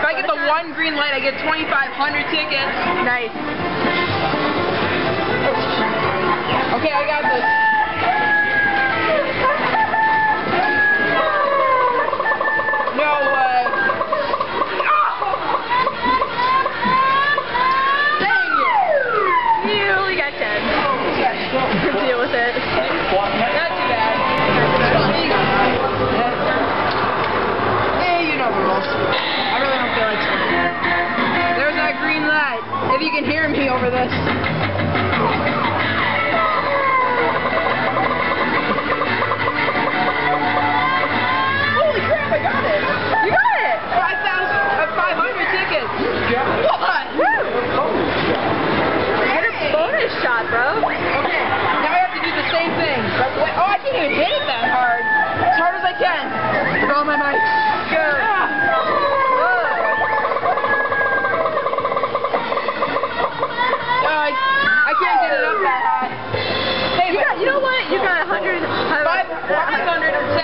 I get the one green light, I get 2,500 tickets. Nice. Okay, I got this. No way. Dang it. You only got 10. Deal with it. Not too bad. Hey, you know the rules. I really don't feel like swimming. There's that green light. If you can hear me over this. Holy crap, I got it. You got it. 500 tickets. What? Get a bonus shot, bro. Okay, now I have to do the same thing. But wait, oh, I can't even hit it that hard. As hard as I can. With all my might. Good. I can't get it up that high. Hey, You know what? You got 100. 500